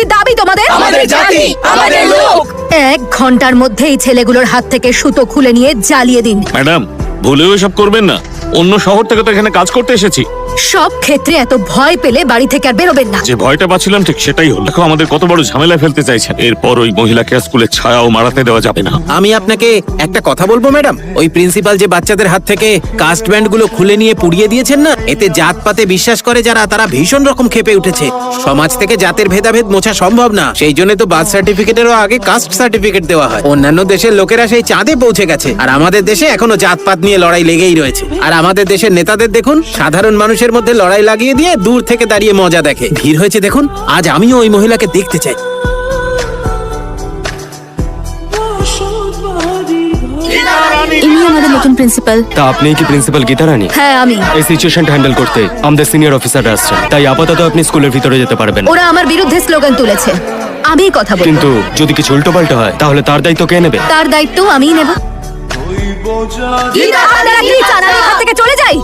কি দাবি তোমাদের? আমাদের জাতি, আমাদের লোক। 1 ঘন্টার মধ্যে এই ছেলেগুলোর হাত থেকে সুতো খুলে নিয়ে জ্বালিয়ে দিন। ম্যাডাম, ভুলেও এসব করবেন না। অন্য শহর থেকে তো এখানে কাজ করতে এসেছি। সব ক্ষেত্রে এত ভয় পেলে বাড়ি থেকে আর বেরোবেন না। যে ভয়টা পাচ্ছিলাম ঠিক সেটাই হলো। দেখো আমাদের কত বড় ঝামেলায় ফেলতে চাইছেন। এরপর ওই মহিলাকে স্কুলের ছায়াও মারাতে দেওয়া যাবে না। আমি আপনাকে একটা কথা বলবো ম্যাডাম, ওই প্রিন্সিপাল যে বাচ্চাদের হাত থেকে কাস্ট ব্যান্ড গুলো খুলে নিয়ে পুড়িয়ে দিয়েছেন না, এতে জাতপাতে বিশ্বাস করে যারা, তারা ভীষণ রকম ক্ষেপে উঠেছে। সমাজ থেকে জাতের ভেদাভেদ মোছা সম্ভব না, সেই জন্য তো বার্থ সার্টিফিকেটেরও আগে কাস্ট সার্টিফিকেট দেওয়া হয়। অন্যান্য দেশের লোকেরা সেই চাঁদে পৌঁছে গেছে, আর আমাদের দেশে এখনো জাতপাত নিয়ে লড়াই লেগেই রয়েছে। আর আমাদের দেশের নেতাদের দেখুন, সাধারণ মানুষের মধ্যে লড়াই লাগিয়ে দিয়ে দূর থেকে দাঁড়িয়ে মজা দেখে। ভিড় হয়েছে দেখুন, আজ আমিও ওই মহিলাকে দেখতে চাই। ইনি আমাদের নতুন প্রিন্সিপাল। তা আপনি কি প্রিন্সিপাল গীতা রানী? হ্যাঁ আমি। এই সিচুয়েশনটা হ্যান্ডেল করতে আমাদের সিনিয়র অফিসাররা আসছেন, তাই আপাতত আপনি স্কুলের ভিতরে যেতে পারবেন। ওরা আমার বিরুদ্ধে স্লোগান তুলেছে, আমি কথা বলবো। কিন্তু যদি কিছু উল্টোপাল্টা হয় তাহলে তার দায়িত্ব কে নেবে? তার দায়িত্ব আমিই নেব। আপনারা কি চান আমি এখান থেকে চলে যাই?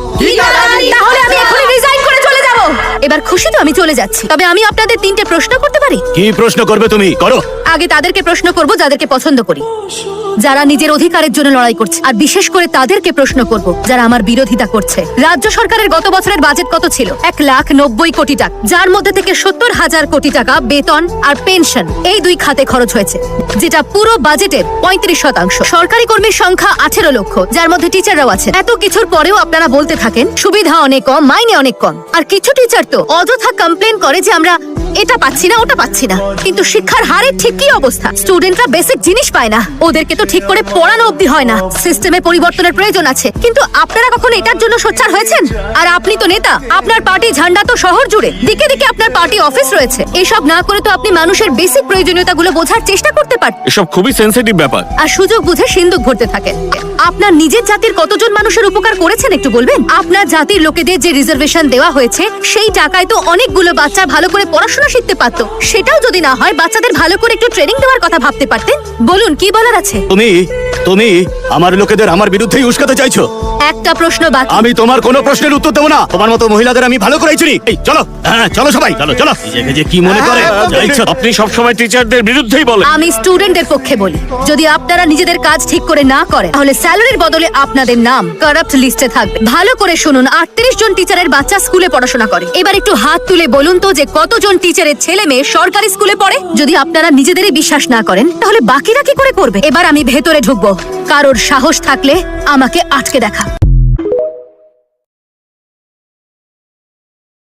তাহলে আমি এখনই রিজাইন করে চলে যাব। এবার খুশি তো আমি চলে যাচ্ছি, তবে আমি আপনাদের 3টে প্রশ্ন করতে পারি? কি প্রশ্ন করবে তুমি? করো। আগে তাদেরকে প্রশ্ন করব যাদেরকে পছন্দ করি, যারা নিজের অধিকারের জন্য লড়াই করছে, আর বিশেষ করে তাদেরকে প্রশ্ন করব যারা আমার বিরোধিতা করছে। রাজ্য সরকারের গত বছরের বাজেট কত ছিল? 1,90,00,000 কোটি টাকা, যার মধ্যে থেকে 70,000 কোটি টাকা বেতন আর পেনশন এই 2 খাতে খরচ হয়েছে, যেটা পুরো বাজেটের 35%। সরকারি কর্মীর সংখ্যা 18 লক্ষ, যার মধ্যে টিচাররাও আছে। এত কিছুর পরেও আপনারা বলতে থাকেন সুবিধা অনেক কম, মাইনে অনেক কম। আর কিছু টিচার তো অযথা কমপ্লেন করে যে আমরা এটা পাচ্ছি না, ওটা পাচ্ছি না। কিন্তু শিক্ষার হারের ঠিক কি অবস্থা? স্টুডেন্টরা বেসিক জিনিস পায় না, ওদেরকে তো ঠিক করে পড়ানো অবধি হয় না। সিস্টেমে পরিবর্তনের প্রয়োজন আছে, কিন্তু আপনারা কখনো এটার জন্য সোচ্চার হয়েছেন? আর আপনি তো নেতা, আপনার পার্টি ঝান্ডা তো শহর জুড়ে, দিকে দিকে আপনার পার্টি অফিস রয়েছে। এসব না করে তো আপনি মানুষের বেসিক প্রয়োজনীয়তাগুলো বোঝার চেষ্টা করতে পারেন। এসব খুবই সেনসিটিভ ব্যাপার। আর সুযোগ বুঝে সিন্দুক ভরতে থাকেন। আপনার নিজের জাতির কতজন মানুষের উপকার করেছেন একটু বলবেন? আপনার জাতির লোকেদের যে রিজার্ভেশন দেওয়া হয়েছে, সেই টাকায় তো অনেকগুলো বাচ্চা ভালো করে পড়াশোনা শিখতে পারতো। সেটাও যদি না হয়, বাচ্চাদের ভালো করে একটু ট্রেনিং দেওয়ার কথা ভাবতে পারতেন। বলুন কি বলার আছে? তুমি আমার লোকেদের আমার বিরুদ্ধেই উস্কাতে চাইছো। একটা প্রশ্ন বাকি। আমি তোমার কোনো প্রশ্নের উত্তর দেবো না। তোমার মতো মহিলাদের আমি ভালো করেই চিনি। এই চলো, হ্যাঁ চলো সবাই, চলো চলো। নিজেকে যে কি মনে করে যা ইচ্ছা। আপনি সবসময় টিচারদের বিরুদ্ধেই বলেন। আমি স্টুডেন্টদের পক্ষে বলি, যদি আপনারা নিজেদের কাজ ঠিক করে না করেন, তাহলে স্যালারির বদলে আপনাদের নাম কারাপ্ট লিস্টে থাকবে। ভালো করে শুনুন, 38 জন টিচারের বাচ্চা স্কুলে পড়াশোনা করে। এবার একটু হাত তুলে বলুন তো যে কতজন টিচারের ছেলে মেয়ে সরকারি স্কুলে পড়ে? যদি আপনারা নিজেদেরই বিশ্বাস না করেন, তাহলে বাকিরা কি করে করবে? এবার আমি ভেতরে ঢুকবো, কারোর সাহস থাকলে আমাকে আটকে দেখা।